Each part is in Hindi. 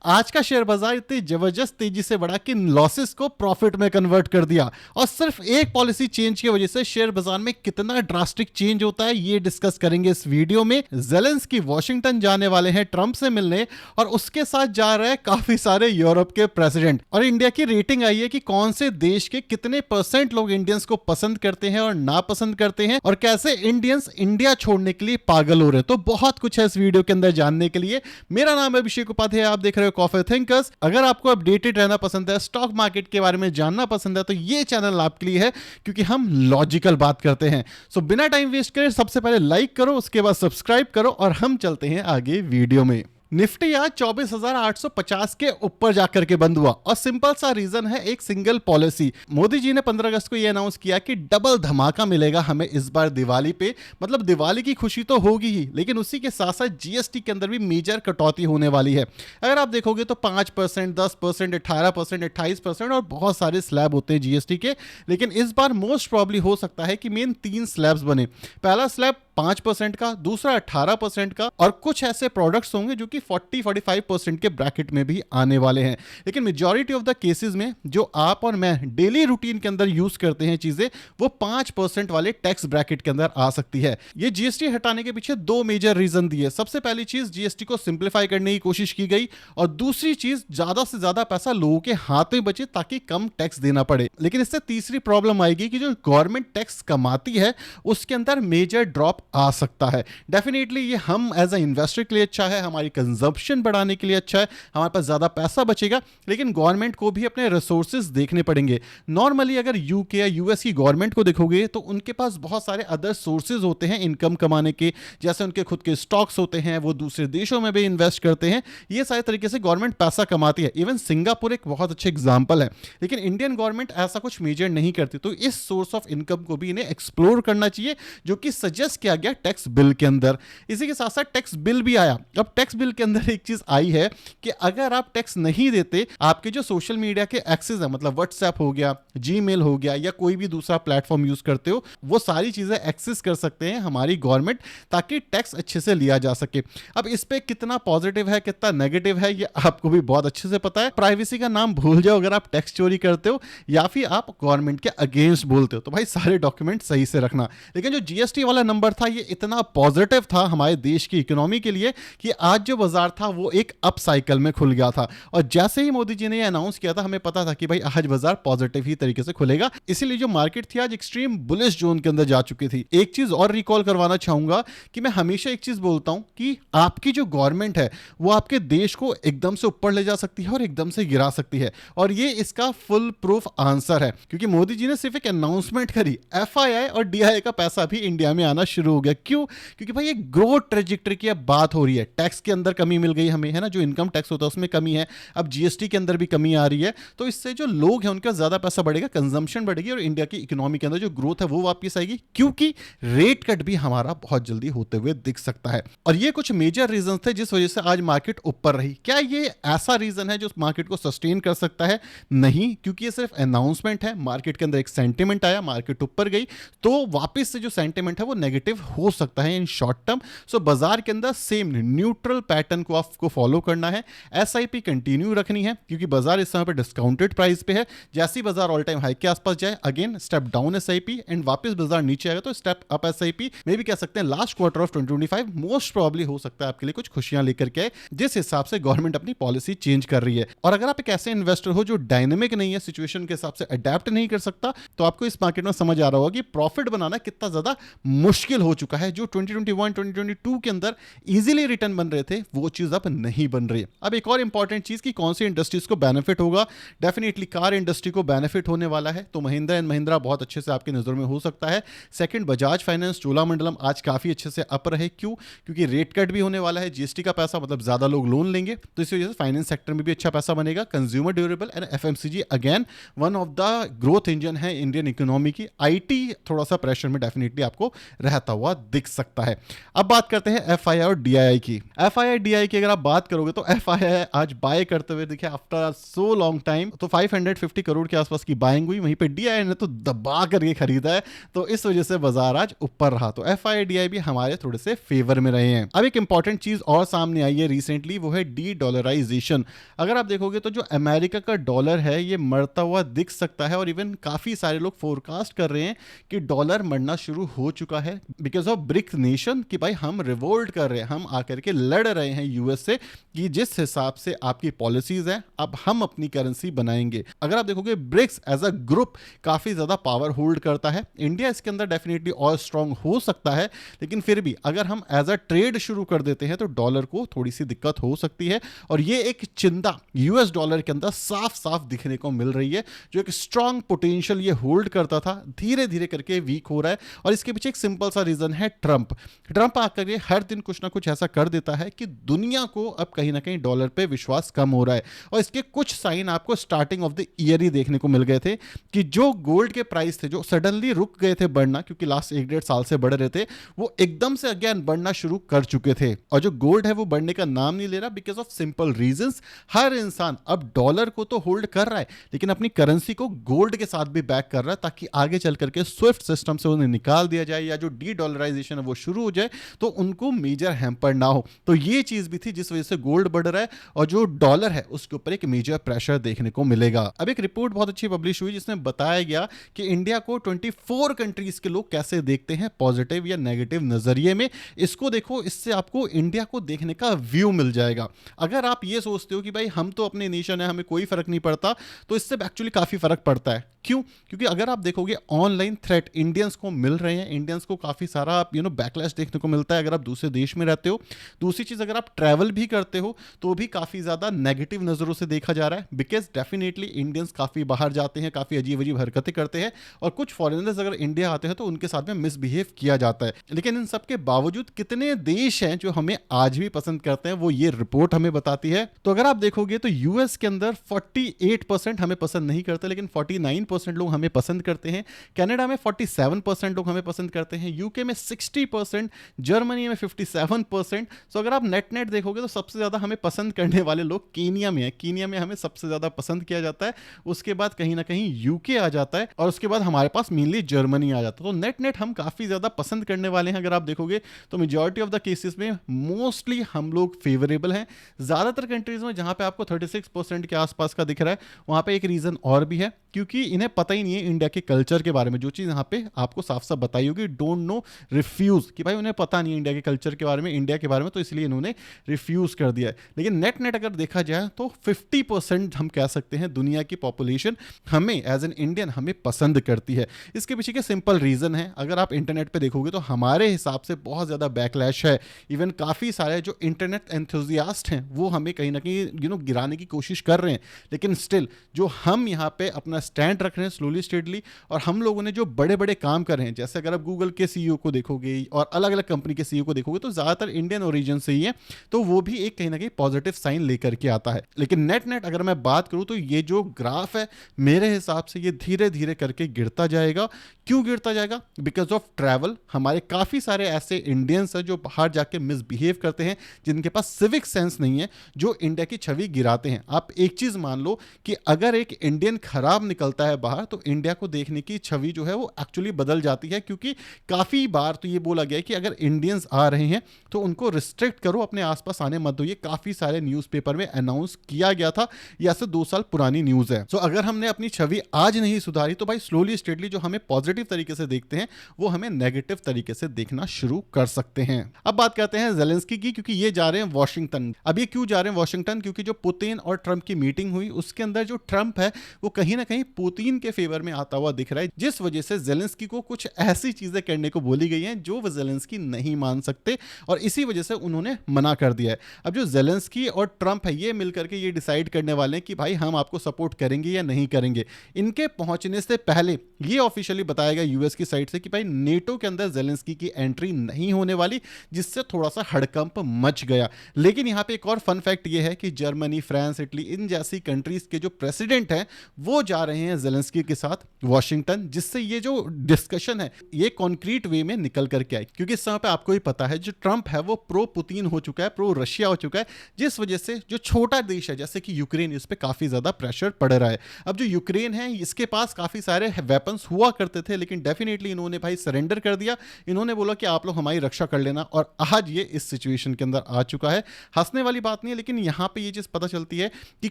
आज का शेयर बाजार इतनी जबरदस्त तेजी से बढ़ा कि लॉसेस को प्रॉफिट में कन्वर्ट कर दिया। और सिर्फ एक पॉलिसी चेंज की वजह से शेयर बाजार में कितना ड्रास्टिक चेंज होता है ये डिस्कस करेंगे इस वीडियो में। जेलेंस्की वॉशिंगटन जाने वाले हैं ट्रंप से मिलने, और उसके साथ जा रहे हैं काफी सारे यूरोप के प्रेसिडेंट। और इंडिया की रेटिंग आई है कि कौन से देश के कितने % लोग इंडियंस को पसंद करते हैं और नापसंद करते हैं, और कैसे इंडियंस इंडिया छोड़ने के लिए पागल हो रहे हैं। तो बहुत कुछ है इस वीडियो के अंदर जानने के लिए। मेरा नाम है अभिषेक उपाध्याय, आप देख रहे हो कॉफी थिंकर्स। अगर आपको अपडेटेड रहना पसंद है, स्टॉक मार्केट के बारे में जानना पसंद है, तो ये चैनल आपके लिए है, क्योंकि हम लॉजिकल बात करते हैं। सो बिना टाइम वेस्ट करे सबसे पहले लाइक करो, उसके बाद सब्सक्राइब करो, और हम चलते हैं आगे वीडियो में। निफ्टी आज 24,850 के ऊपर जाकर के बंद हुआ, और सिंपल सा रीजन है एक सिंगल पॉलिसी। मोदी जी ने 15 अगस्त को यह अनाउंस किया कि डबल धमाका मिलेगा हमें इस बार दिवाली पे। मतलब दिवाली की खुशी तो होगी ही, लेकिन उसी के साथ साथ जीएसटी के अंदर भी मेजर कटौती होने वाली है। अगर आप देखोगे तो 5%, 10%, 18%, 28% और बहुत सारे स्लैब होते हैं जीएसटी के। लेकिन इस बार मोस्ट प्रॉब्ली हो सकता है कि मेन 3 स्लैब्स बने। पहला स्लैब 5% का, दूसरा 18% का, और कुछ ऐसे प्रोडक्ट्स होंगे जो कि 40-45% के ब्रैकेट में भी आने वाले हैं। लेकिन मेजॉरिटी ऑफ द केसेस में जो आप और मैं डेली रूटीन के अंदर यूज करते हैं चीजें, वो 5% वाले टैक्स ब्रैकेट के अंदर आ सकती है। ये जीएसटी हटाने के पीछे 2 मेजर रीजन दिए। सबसे पहली चीज, जीएसटी को सिंप्लीफाई करने की कोशिश की गई, और दूसरी चीज, ज्यादा से ज्यादा पैसा लोगों के हाथ में बचे ताकि कम टैक्स देना पड़े। लेकिन इससे तीसरी प्रॉब्लम आएगी कि जो गवर्नमेंट टैक्स कमाती है उसके अंदर मेजर ड्रॉप आ सकता है। डेफिनेटली ये हम एज अ इन्वेस्टर के लिए अच्छा है, हमारी कंजम्पशन बढ़ाने के लिए अच्छा है, हमारे पास ज्यादा पैसा बचेगा। लेकिन गवर्नमेंट को भी अपने रिसोर्सेज देखने पड़ेंगे। नॉर्मली अगर यूके या यूएस की गवर्नमेंट को देखोगे तो उनके पास बहुत सारे अदर सोर्सेज होते हैं इनकम कमाने के, जैसे उनके खुद के स्टॉक्स होते हैं, वो दूसरे देशों में भी इन्वेस्ट करते हैं। ये सारे तरीके से गवर्नमेंट पैसा कमाती है। इवन सिंगापुर एक बहुत अच्छे एग्जाम्पल है। लेकिन इंडियन गवर्नमेंट ऐसा कुछ मेजर नहीं करती। तो इस सोर्स ऑफ इनकम को भी इन्हें एक्सप्लोर करना चाहिए, जो कि सजेस्ट किया गया टैक्स बिल के अंदर। इसी के साथ साथ टैक्स बिल भी आया। अब टैक्स बिल के अंदर एक चीज आई है कि अगर आप टैक्स नहीं देते, आपके जो सोशल मीडिया के एक्सेस है, मतलब व्हाट्सएप हो गया, जीमेल हो गया, या कोई भी दूसरा प्लेटफॉर्म यूज करते हो, वो सारी चीजें एक्सेस कर सकते हैं हमारी गवर्नमेंट, ताकि टैक्स अच्छे से लिया जा सके। अब इस पे कितना पॉजिटिव है कितना नेगेटिव है ये आपको भी बहुत अच्छे से पता है। प्राइवेसी का नाम भूल जाओ अगर आप टैक्स चोरी करते हो या फिर आप गवर्नमेंट के अगेंस्ट बोलते हो, तो भाई सारे डॉक्यूमेंट सही से रखना। लेकिन जो जीएसटी वाला नंबर था, ये इतना पॉजिटिव था हमारे देश की इकोनॉमी के लिए कि आज जो बाजार था वो एक अप साइकिल में खुल गया था। और जैसे ही मोदी जी ने ये अनाउंस किया था, हमें पता था कि भाई आज बाजार पॉजिटिव ही तरीके से खुलेगा। इसीलिए जो मार्केट थी आज एक्सट्रीम बुलिश जोन के अंदर जा चुकी थी। एक चीज और रिकॉल करवाना चाहूंगा कि मैं हमेशा एक चीज बोलता हूं कि आपकी जो गवर्नमेंट है वो आपके देश को एकदम से ऊपर ले जा सकती है और एकदम से गिरा सकती है। और ये इसका फुल प्रूफ आंसर है, क्योंकि मोदी जी ने सिर्फ एक अनाउंसमेंट करी, एफआईआई और डीआईआई का पैसा भी इंडिया में आना शुरू हो गया। क्यों? क्योंकि भाई एक ग्रोथ ट्रेजेक्टरी की अब बात हो रही है। टैक्स के अंदर कमी मिल गई हमें, है ना, जो इनकम टैक्स होता है उसमें कमी है, अब जीएसटी के अंदर भी कमी आ रही है। तो इससे जो लोग हैं उनका ज्यादा पैसा बढ़ेगा, कंजम्पशन बढ़ेगी, और इंडिया की इकोनॉमी के अंदर जो ग्रोथ है वो वापस आएगी, क्योंकि रेट कट भी हमारा बहुत जल्दी होते हुए दिख सकता है। और ये कुछ मेजर रीजन थे जिस वजह से आज मार्केट ऊपर रही। क्या ये ऐसा रीजन है जो मार्केट को सस्टेन कर सकता है? नहीं, क्योंकि ये सिर्फ अनाउंसमेंट है। मार्केट के अंदर एक सेंटिमेंट आया, मार्केट ऊपर गई, तो वापस से जो सेंटिमेंट है वो नेगेटिव हो सकता है इन शॉर्ट टर्म। सो बाजार के अंदर सेम न्यूट्रल पैटर्न को आपको फॉलो करना है। एसआईपी कंटिन्यू रखनी है, क्योंकि बाजार इस समय पे डिस्काउंटेड प्राइस पे है। जैसे ही बाजार ऑल टाइम हाई के आसपास जाए, again step down SIP, and वापस बाजार नीचे आएगा तो स्टेप अप एसआईपी। मे भी कह सकते हैं last quarter of 2025 most probably हो सकता है आपके लिए कुछ खुशियां लेकर के आए, जिस हिसाब से गवर्नमेंट अपनी पॉलिसी चेंज कर रही है। और अगर आप एक ऐसे इन्वेस्टर हो जो डायनेमिक नहीं है, सिचुएशन के हिसाब से अडेप्ट नहीं कर सकता, तो आपको इस मार्केट में समझ आ रहा होगा कि प्रॉफिट बनाना कितना ज्यादा मुश्किल हो चुका है। जो 2021 2022 के अंदर इजीली रिटर्न बन रहे थे, वो चीज अब नहीं बन रही है। अब एक और इंपॉर्टेंट चीज कि कौन सी इंडस्ट्रीज को बेनिफिट होगा। डेफिनेटली कार इंडस्ट्री को बेनिफिट होने वाला है, तो महिंद्रा एंड महिंद्रा बहुत अच्छे से आपकी नजर में हो सकता है। सेकंड, बजाज फाइनेंस, चोलामंडलम आज काफी अच्छे से अप रहे। क्यों? क्योंकि रेट कट भी होने वाला है, जीएसटी का पैसा, मतलब ज्यादा लोग लोन लेंगे, तो इस वजह से फाइनेंस सेक्टर में भी अच्छा पैसा बनेगा। Consumer durable and FMCG again one of the growth engine है इंडियन इकोनॉमी की। आईटी थोड़ा सा प्रेशर में डेफिनेटली आपको रहता हुआ दिख सकता है। अब बात करते हैं एफआईआई और डीआईआई की। एफआईआई डीआईआई की अगर आप बात करोगे तो एफआईआई आज बाय करते हुए दिखे आफ्टर सो लॉन्ग टाइम, तो 550 करोड़ के आसपास की बाइंग हुई। वहीं पे डीआईआई ने तो दबा करके खरीदा है, तो इस वजह से बाजार आज ऊपर रहा। तो एफआईआई डीआईआई भी हमारे थोड़े से फेवर में रहे हैं। अब एक इंपॉर्टेंट चीज और सामने आई है रिसेंटली, वो है डी डॉलराइजेशन। अगर आप देखोगे तो जो अमेरिका का डॉलर है ये मरता हुआ दिख सकता है, और इवन काफी सारे लोग फोरकास्ट कर रहे हैं कि डॉलर मरना शुरू हो चुका है बिकॉज ऑफ ब्रिक्स नेशन, कि भाई हम रिवोल्ट कर रहे हैं, हम आकर के लड़ रहे हैं यूएस से कि जिस हिसाब से आपकी पॉलिसीज हैं अब हम अपनी करेंसी बनाएंगे। अगर आप देखोगे ब्रिक्स एज अ ग्रुप काफी ज्यादा पावर होल्ड करता है। इंडिया इसके अंदर डेफिनेटली और स्ट्रांग हो सकता है, लेकिन फिर भी अगर हम एज अ ट्रेड शुरू कर देते हैं तो डॉलर को थोड़ी सी दिक्कत हो सकती है। और ये एक चिंता यूएस डॉलर के अंदर साफ साफ दिखने को मिल रही है। जो एक स्ट्रांग पोटेंशियल ये होल्ड करता था धीरे धीरे करके वीक हो रहा है, और इसके पीछे एक सिंपल सा रीजन है ट्रंप आकर ये हर दिन कुछ ना कुछ ऐसा कर देता है कि दुनिया को अब कहीं ना कहीं डॉलर पे विश्वास कम हो रहा है। और इसके कुछ साइन आपको स्टार्टिंग ऑफ द ईयर ही देखने को मिल गए थे कि जो गोल्ड के प्राइस थे जो सडनली रुक गए थे बढ़ना, क्योंकि लास्ट 1-1.5 साल से बढ़ रहे थे, वो एकदम से अगेन बढ़ना शुरू कर चुके थे। और जो गोल्ड है वो बढ़ने का नाम नहीं ले रहा बिकॉज ऑफ सिंपल रीजंस। हर इंसान अब डॉलर को तो होल्ड कर रहा है, लेकिन अपनी करेंसी को गोल्ड के साथ भी बैक कर रहा है, ताकि आगे चल करके स्विफ्ट सिस्टम से उन्हें निकाल दिया जाए या जो डी डॉलराइजेशन है वो शुरू हो जाए तो उनको मेजर हैम्पर ना हो। तो ये चीज भी थी जिस वजह से गोल्ड बढ़ रहा है, और जो डॉलर है उसके ऊपर एक मेजर प्रेशर देखने को मिलेगा। अब एक रिपोर्ट बहुत अच्छी पब्लिश हुई जिसमें बताया गया कि इंडिया को 24 कंट्रीज के लोग कैसे देखते हैं, पॉजिटिव या नेगेटिव नजरिए में। इसको देखो, इससे आपको इंडिया को देखने का व्यू मिल जाएगा। अगर आप ये सोचते हो कि भाई हम तो अपने नेशन है, हमें कोई फर्क नहीं पड़ता, तो इससे एक्चुअली काफी फर्क पड़ता है। क्यों? क्योंकि अगर आप देखोगे ऑनलाइन थ्रेट इंडियंस को मिल रहे हैं, इंडियंस को काफी सारा बैकलैश देखने को मिलता है अगर आप दूसरे देश में रहते हो। दूसरी चीज, अगर आप ट्रैवल भी करते हो तो भी काफी ज्यादा नेगेटिव नजरों से देखा जा रहा है, बिकॉज डेफिनेटली इंडियंस काफी बाहर जाते हैं, काफी अजीब अजीब हरकतें करते हैं, और कुछ फॉरेनर्स अगर इंडिया आते हैं तो उनके साथ में मिसबिहेव किया जाता है। लेकिन इन सब के बावजूद कितने देश हैं जो हमें आज भी पसंद करते हैं, वो ये रिपोर्ट हमें बताती है। तो अगर आप देखोगे तो यूएस के अंदर 48% हमें पसंद नहीं करते, लेकिन 49% लोग हमें पसंद करते हैं। कनाडा में 47% लोग हमें पसंद करते हैं, यूके में 60%, जर्मनी में 57%। सो अगर आप नेट देखोगे तो सबसे ज्यादा हमें पसंद करने वाले लोग केनिया में है। केनिया में हमें सबसे ज्यादा पसंद किया जाता है, उसके बाद कहीं ना कहीं यूके आ जाता है, और उसके बाद हमारे पास मेनली जर्मनी आ जाता है। तो नेट हम काफी ज्यादा पसंद करने वाले हैं। अगर आप देखोगे तो मेजॉरिटी ऑफ द केसेस में मोस्टली हम लोग फेवरेबल हैं। ज्यादातर कंट्रीज में जहां पे आपको 36% के आसपास का दिख रहा है, वहां पे एक रीजन और भी है, क्योंकि इन्हें पता ही नहीं है इंडिया के कल्चर के बारे में। जो चीज यहाँ पे आपको साफ साफ बताई होगी, डोंट नो रिफ्यूज, कि भाई उन्हें पता नहीं है इंडिया के कल्चर के बारे में, इंडिया के बारे में, तो इसलिए इन्होंने रिफ्यूज कर दिया है। लेकिन नेट अगर देखा जाए तो 50% हम कह सकते हैं दुनिया की पॉपुलेशन हमें एज एन इंडियन हमें पसंद करती है। इसके पीछे के सिंपल रीजन है, अगर आप इंटरनेट पे देखोगे तो हमारे हिसाब से बहुत ज्यादा बैकलैश है। इवन काफी सारे जो इंटरनेट एंथुजियास्ट हैं वो हमें कहीं ना कहीं गिराने की कोशिश कर रहे हैं, लेकिन स्टिल जो हम यहाँ पे अपना स्टैंड रख रहे हैं स्लोली स्टेडली, और हम लोगों ने जो बड़े बड़े काम कर रहे हैं, जैसे अगर आप गूगल के सीईओ को देखोगे और अलग अलग कंपनी के सीईओ को देखोगे तो ज्यादातर इंडियन ओरिजिन से ही है, तो वो भी एक कहीं ना कहीं पॉजिटिव साइन लेकर के आता है। लेकिन नेट अगर मैं बात करूं तो ये जो ग्राफ है मेरे हिसाब से ये धीरे धीरे करके गिरता जाएगा। क्यों गिरता जाएगा? Because of travel. हमारे काफी सारे ऐसे इंडियंस हैं जो बाहर जाके मिसबिहेव करते हैं, जिनके पास सिविक सेंस नहीं है, जो इंडिया की छवि गिराते हैं। आप एक चीज मान लो कि अगर एक इंडियन खराब निकलता है बाहर तो इंडिया को देखने की छवि जो है वो एक्चुअली बदल जाती है, क्योंकि काफी बार तो ये बोला गया है कि अगर इंडियंस आ रहे हैं तो उनको रिस्ट्रिक्ट करो, अपने आसपास आने मत दो। ये काफी सारे न्यूज़पेपर में अनाउंस किया गया था, यह से 2 साल पुरानी न्यूज है। सो अगर हमने अपनी छवि आज नहीं सुधारी तो भाई स्लोली स्टेडली जो हमें पॉजिटिव तरीके से देखते हैं वो हमें नेगेटिव तरीके से देखना शुरू कर सकते हैं। अब बात करते हैं ज़ेलेंस्की की, क्योंकि ये जा रहे हैं वॉशिंगटन। अब ये क्यों जा रहे हैं वॉशिंगटन? क्योंकि जो पुतिन और ट्रंप की मीटिंग हुई उसके अंदर जो ट्रंप है वो कहीं ना कहीं पुतिन के फेवर में आता हुआ दिख रहा है, जिस वजह से ज़ेलेंस्की को कुछ ऐसी चीजें करने को बोली गई हैं जो वो ज़ेलेंस्की नहीं मान सकते, और इसी वजह से उन्होंने मना कर दिया है। अब जो ज़ेलेंस्की और ट्रंप है ये मिलकर के ये डिसाइड करने वाले हैं कि भाई हम आपको सपोर्ट करेंगे या नहीं करेंगे। इनके पहुंचने से पहले ये ऑफिशियली बताया गया यूएस की साइड से कि भाई नेटो के अंदर ज़ेलेंस्की की एंट्री नहीं होने वाली, जिससे थोड़ा सा हड़कंप मच गया। लेकिन यहां पे एक और फन फैक्ट ये है कि जर्मनी, फ्रांस, इटली इन जैसी कंट्रीज के जो प्रेसिडेंट हैं वो जा रहे हैं ज़ेलेंस्की के साथ वॉशिंगटन, जिससे ये जो डिस्कशन है ये कॉन्क्रीट वे में निकल करके आई, क्योंकि इस समय पे आपको ही पता है जो ट्रंप है वो प्रो पुतिन हो चुका है, प्रो रशिया हो चुका है, जिस वजह से जो छोटा देश है जैसे कि यूक्रेन, इस पे काफी ज्यादा प्रेशर पड़ रहा है। अब जो यूक्रेन है इसके पास काफी सारे वेपन्स हुआ करते थे, लेकिन डेफिनेटली इन्होंने भाई सरेंडर कर दिया। इन्होंने बोला कि आप लोग हमारी रक्षा कर लेना, और आज ये इस सिचुएशन के अंदर आ चुका है। हंसने वाली बात नहीं है, लेकिन यहां पे ये चीज पता चलती है कि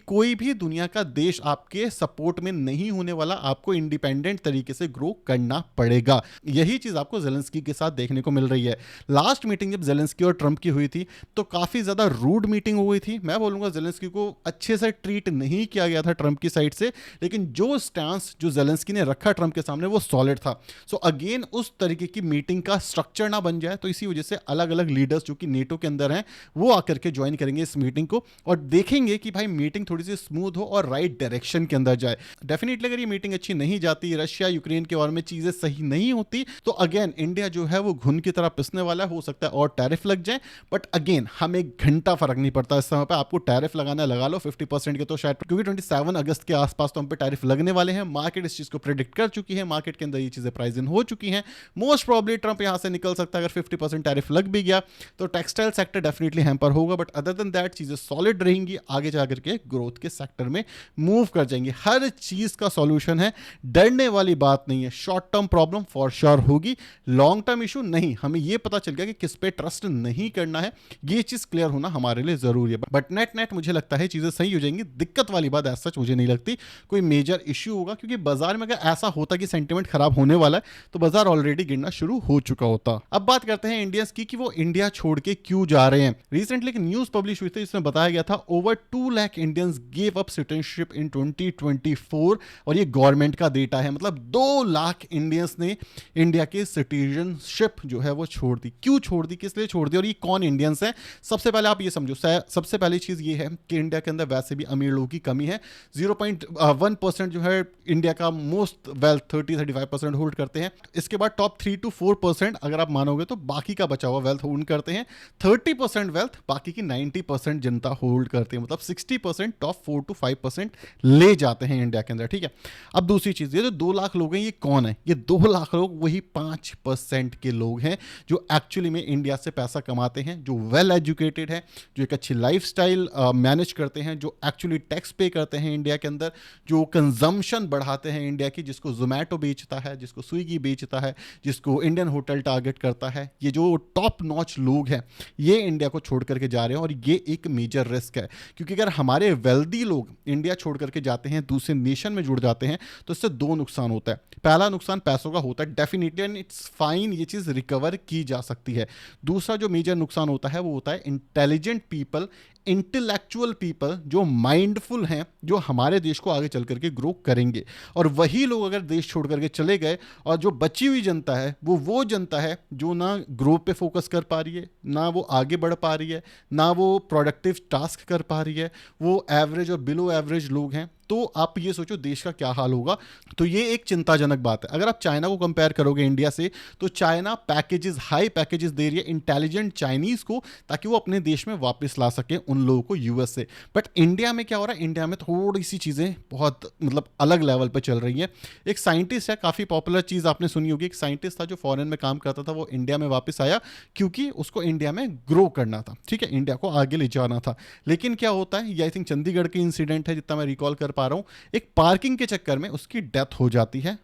कोई भी दुनिया का देश आपके सपोर्ट में नहीं होने वाला, आपको इंडिपेंडेंट तरीके से ग्रो करना पड़ेगा। यही चीज आपको जेलेंस्की के साथ देखने को मिल रही है। लास्ट मीटिंग जब जेलेंस्की और ट्रंप की हुई थी तो काफी ज्यादा रूड मीटिंग हो गई थी। मैं बोलूंगा जेलेंस्की को अच्छे से ट्रीट नहीं किया गया था ट्रंप की साइड से, लेकिन जो स्टैंस जो जेलेंस्की ने रखा ट्रंप के सामने वो सॉलिड था। सो अगेन उस तरीके की मीटिंग का स्ट्रक्चर ना बन जाए, तो इसी वजह से अलग अलग लीडर्स जो कि नेटो के अंदर हैं वो आकर के ज्वाइन करेंगे इस मीटिंग को, और देखेंगे कि भाई मीटिंग थोड़ी सी स्मूथ हो और राइट डायरेक्शन के अंदर जाए। डेफिनेटली अगर ये मीटिंग अच्छी नहीं जाती, रशिया यूक्रेन के बारे में चीजें सही नहीं होती, तो अगेन इंडिया जो है वो घुन की तरह पिसने वाला हो सकता है और टैरिफ लग जाए। बट अगेन हमें एक घंटा फर्क नहीं पड़ता इस समय पे, आपको टैरिफ लगाना लगा लो 50% के, तो शायद क्योंकि 27 अगस्त के आसपास तो हम पे टैरिफ लगने वाले हैं। मार्केट इस चीज को प्रेडिक्ट कर चुकी है, मार्केट के अंदर ये चीजें प्राइस इन हो चुकी हैं। मोस्ट प्रॉब्ली ट्रंप यहां से निकल सकता है अगर 50% टैरिफ लग भी गया तो टेक्सटाइल सेक्टर डेफिनेटली हैम्पर होगा, बट अदर देन दैट चीजें सॉलिड रहेंगी, आगे जाकर के ग्रोथ के सेक्टर में मूव कर जाएंगे। हर चीज का सॉल्यूशन है, डरने वाली बात नहीं है। Short term problem for sure होगी, लॉन्ग टर्म इशू नहीं। हमें यह पता चल गया कि किस पे ट्रस्ट नहीं करना है, ये चीज क्लियर होना हमारे लिए जरूरी है। बट नेट मुझे लगता है चीजें सही हो जाएंगी। दिक्कत वाली बात ऐसा मुझे नहीं लगती कोई मेजर इश्यू होगा, क्योंकि बाजार में अगर ऐसा होता कि सेंटिमेंट खराब होने वाला है तो बाजार ऑलरेडी गिरना शुरू हो चुका होता। अब बात करते हैं इंडियंस की कि वो इंडिया छोड़ के क्यों जा रहे हैं। रिसेंटली एक न्यूज पब्लिश हुई थी जिसमें बताया गया था over 2 lakh Indians give up citizenship in 2024, और ये गवर्नमेंट का डेटा है। मतलब 2 लाख इंडियंस ने इंडिया के सिटीजनशिप जो है वो छोड़ दी। क्यों छोड़ दी, किस लिए छोड़ दी, और ये कौन इंडियंस है? सबसे पहले आप ये समझो, सबसे पहली चीज ये है कि इंडिया के अंदर वैसे भी अमीर लोगों की कमी है। 0.1% जो है इंडिया का मोस्ट वेल्थ 30-35% होल्ड करते हैं। इसके बाद टॉप 3 to 4% अगर आप मानोगे तो बाकी का बचा हुआ वेल्थ होल्ड करते हैं। 30% वेल्थ बाकी की 90% जनता होल्ड करती है। मतलब 60% टॉप 4 to 5% ले जाते हैं इंडिया के अंदर, ठीक है। अब दूसरी चीज, ये जो 2 लाख लोग हैं ये कौन है? ये 2 लाख लोग वही 5% के लोग हैं जो एक्चुअली में इंडिया से पैसा कमाते हैं, जो वेल एजुकेटेड है, जो एक अच्छी लाइफस्टाइल मैनेज करते हैं, जो एक्चुअली टैक्स पे करते हैं इंडिया के अंदर, जो कंजम्पशन बढ़ाते हैं इंडिया की, जिसको जोमेटो बेचता है, जिसको स्विगी बेचता है, जिसको इंडियन होटल टारगेट करता है। ये जो टॉप नॉच लोग हैं ये इंडिया को छोड़ करके जा रहे हैं, और ये एक मेजर रिस्क है। क्योंकि अगर हमारे वेल्दी लोग इंडिया छोड़ करके जाते हैं, दूसरे नेशन में जुड़ जाते हैं, तो इससे 2 नुकसान होता है। पहला नुकसान पैसों का होता है, डेफिनेटली, एंड इट्स फाइन, ये चीज रिकवर की जा सकती है। दूसरा जो मेजर नुकसान होता है वो होता है इंटेलिजेंट पीपल, इंटेलेक्चुअल पीपल जो माइंडफुल हैं, जो हमारे देश को आगे चल करके ग्रो करेंगे। और वही लोग अगर देश छोड़ करके चले गए, और जो बची हुई जनता है वो जनता है जो ना ग्रो पे फोकस कर पा रही है, ना वो आगे बढ़ पा रही है, ना वो प्रोडक्टिव टास्क कर पा रही है, वो एवरेज और बिलो एवरेज लोग हैं। तो आप ये सोचो देश का क्या हाल होगा। तो ये एक चिंताजनक बात है। अगर आप चाइना को कंपेयर करोगे इंडिया से, तो चाइना पैकेजेस, हाई पैकेजेस दे रही है इंटेलिजेंट चाइनीज को, ताकि वो अपने देश में वापस ला सके उन लोगों को यूएस से। बट इंडिया में क्या हो रहा है, इंडिया में थोड़ी सी चीजें बहुत मतलब अलग लेवल पर चल रही है। एक साइंटिस्ट है, काफी पॉपुलर चीज आपने सुनी होगी, एक साइंटिस्ट था जो फॉरेन में काम करता था, वो इंडिया में वापस आया क्योंकि उसको इंडिया में ग्रो करना था, ठीक है, इंडिया को आगे ले जाना था। लेकिन क्या होता है, ये आई थिंक चंडीगढ़ की इंसिडेंट है जितना मैं रिकॉल कर पा रहा हूं, एक पार्किंग के चक्कर में उसकी डेथ हो जाती है।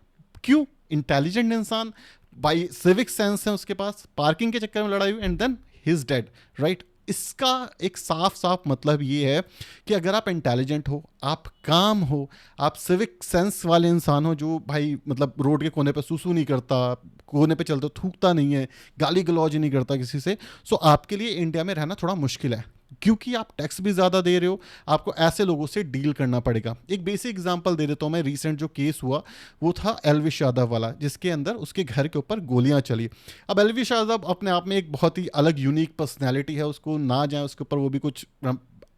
क्यों? इंटेलिजेंट इंसान, बाई सिविक सेंस है उसके पास, पार्किंग के चक्कर में लड़ाई हुई and then he is dead, right. इसका एक साफ साफ मतलब ये है कि अगर आप इंटेलिजेंट हो, आप काम हो, आप सिविक सेंस वाले इंसान हो, जो भाई मतलब रोड के कोने पे सूसू नहीं करता, कोने पे चलते थूकता नहीं है, गाली गलौज नहीं करता किसी से, सो आपके लिए इंडिया में रहना थोड़ा मुश्किल है, क्योंकि आप टैक्स भी ज़्यादा दे रहे हो, आपको ऐसे लोगों से डील करना पड़ेगा। एक बेसिक एग्जांपल दे देता हूँ मैं, रिसेंट जो केस हुआ वो था एलविश यादव वाला, जिसके अंदर उसके घर के ऊपर गोलियां चली। अब एलविश यादव अपने आप में एक बहुत ही अलग यूनिक पर्सनैलिटी है, उसको ना जाए उसके ऊपर, वो भी कुछ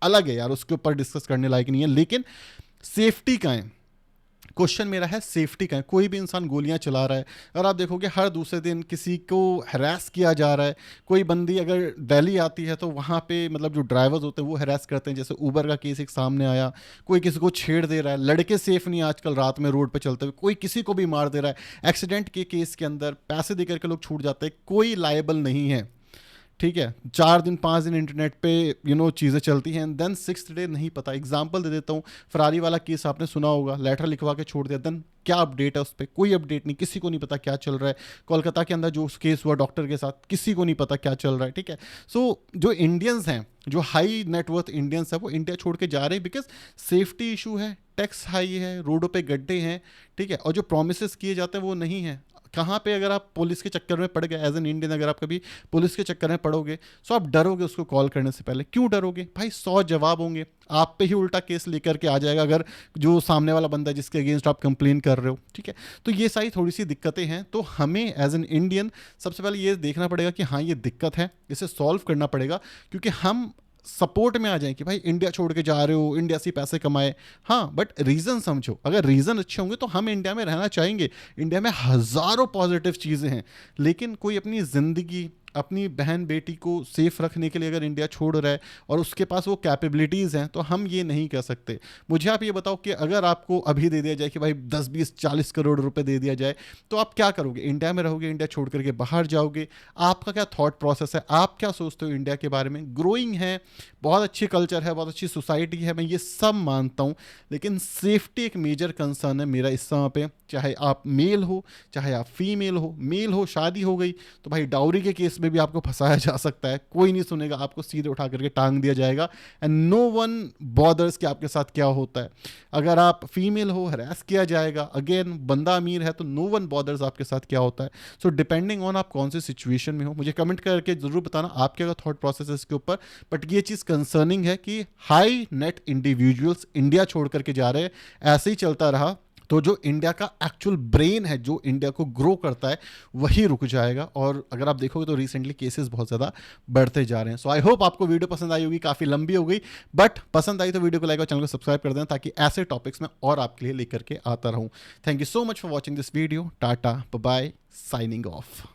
अलग है यार, उसके ऊपर डिस्कस करने लायक नहीं है। लेकिन सेफ्टी का है, क्वेश्चन मेरा है सेफ्टी का है। कोई भी इंसान गोलियां चला रहा है, और आप देखोगे हर दूसरे दिन किसी को हरास किया जा रहा है। कोई बंदी अगर दिल्ली आती है तो वहाँ पे मतलब जो ड्राइवर्स होते हैं वो हरास करते हैं, जैसे ऊबर का केस एक सामने आया, कोई किसी को छेड़ दे रहा है। लड़के सेफ नहीं आजकल रात में रोड पे चलते हुए, कोई किसी को भी मार दे रहा है। एक्सीडेंट के केस के अंदर पैसे दे करके लोग छूट जाते हैं, कोई लायबल नहीं है। ठीक है, 4 दिन 5 दिन इंटरनेट पे चीज़ें चलती हैं, देन 6th डे नहीं पता। एग्जांपल दे देता हूँ, फरारी वाला केस आपने सुना होगा, लेटर लिखवा के छोड़ दिया, देन क्या अपडेट है उस पर? कोई अपडेट नहीं, किसी को नहीं पता क्या चल रहा है। कोलकाता के अंदर जो केस हुआ डॉक्टर के साथ, किसी को नहीं पता क्या चल रहा है। ठीक है, सो जो इंडियंस हैं, जो हाई नेटवर्थ इंडियंस हैं, वो इंडिया छोड़ के जा रहे हैं बिकॉज सेफ्टी इशू है, टैक्स हाई है, रोडों पे गड्ढे हैं। ठीक है, और जो प्रोमिस किए जाते हैं वो नहीं है। कहाँ पे अगर आप पुलिस के चक्कर में पड़ गए एज एन इंडियन, अगर आप कभी पुलिस के चक्कर में पड़ोगे तो आप डरोगे उसको कॉल करने से पहले। क्यों डरोगे भाई? 100 जवाब होंगे, आप पे ही उल्टा केस लेकर के आ जाएगा अगर जो सामने वाला बंदा है जिसके अगेंस्ट आप कंप्लेन कर रहे हो। ठीक है, तो ये सारी थोड़ी सी दिक्कतें हैं। तो हमें एज एन इंडियन सबसे पहले ये देखना पड़ेगा कि हाँ ये दिक्कत है, इसे सॉल्व करना पड़ेगा, क्योंकि हम सपोर्ट में आ जाए कि भाई इंडिया छोड़ के जा रहे हो, इंडिया से पैसे कमाए। हाँ, बट रीज़न समझो, अगर रीज़न अच्छे होंगे तो हम इंडिया में रहना चाहेंगे। इंडिया में हज़ारों पॉजिटिव चीज़ें हैं, लेकिन कोई अपनी ज़िंदगी, अपनी बहन बेटी को सेफ रखने के लिए अगर इंडिया छोड़ रहा है और उसके पास वो कैपेबिलिटीज़ हैं, तो हम ये नहीं कर सकते। मुझे आप ये बताओ कि अगर आपको अभी दे दिया जाए कि भाई 10-20-40 करोड़ रुपए दे दिया जाए, तो आप क्या करोगे? इंडिया में रहोगे, इंडिया छोड़ करके बाहर जाओगे? आपका क्या थॉट प्रोसेस है? आप क्या सोचते हो इंडिया के बारे में? ग्रोइंग है, बहुत अच्छी कल्चर है, बहुत अच्छी सोसाइटी है, मैं ये सब मानता हूँ, लेकिन सेफ्टी एक मेजर कंसर्न है मेरा इस समय पे। चाहे आप मेल हो, चाहे आप फीमेल हो, मेल हो, शादी हो गई तो भाई डाउरी के केस में भी आपको फंसाया जा सकता है, कोई नहीं सुनेगा, आपको सीधे उठा करके टांग दिया जाएगा, एंड नो वन बॉदर्स कि आपके साथ क्या होता है। अगर आप फीमेल हो, हरास किया जाएगा, अगेन बंदा अमीर है तो नो वन बॉदर्स आपके साथ क्या होता है। सो डिपेंडिंग ऑन आप कौन सी सिचुएशन में हो, मुझे कमेंट करके जरूर बताना आपके क्या थॉट प्रोसेस है इसके ऊपर। बट ये चीज़ कंसर्निंग है कि हाई नेट इंडिविजुअल्स इंडिया छोड़ करके जा रहे हैं। ऐसे ही चलता रहा तो जो इंडिया का एक्चुअल ब्रेन है, जो इंडिया को ग्रो करता है, वही रुक जाएगा। और अगर आप देखोगे तो रिसेंटली केसेस बहुत ज़्यादा बढ़ते जा रहे हैं। सो आई होप आपको वीडियो पसंद आई होगी, काफ़ी लंबी हो गई, बट पसंद आई तो वीडियो को लाइक और चैनल को सब्सक्राइब कर देना, ताकि ऐसे टॉपिक्स में और आपके लिए लेकर के आता रहूं। Thank you so much for watching this video. Tata, bye, signing of.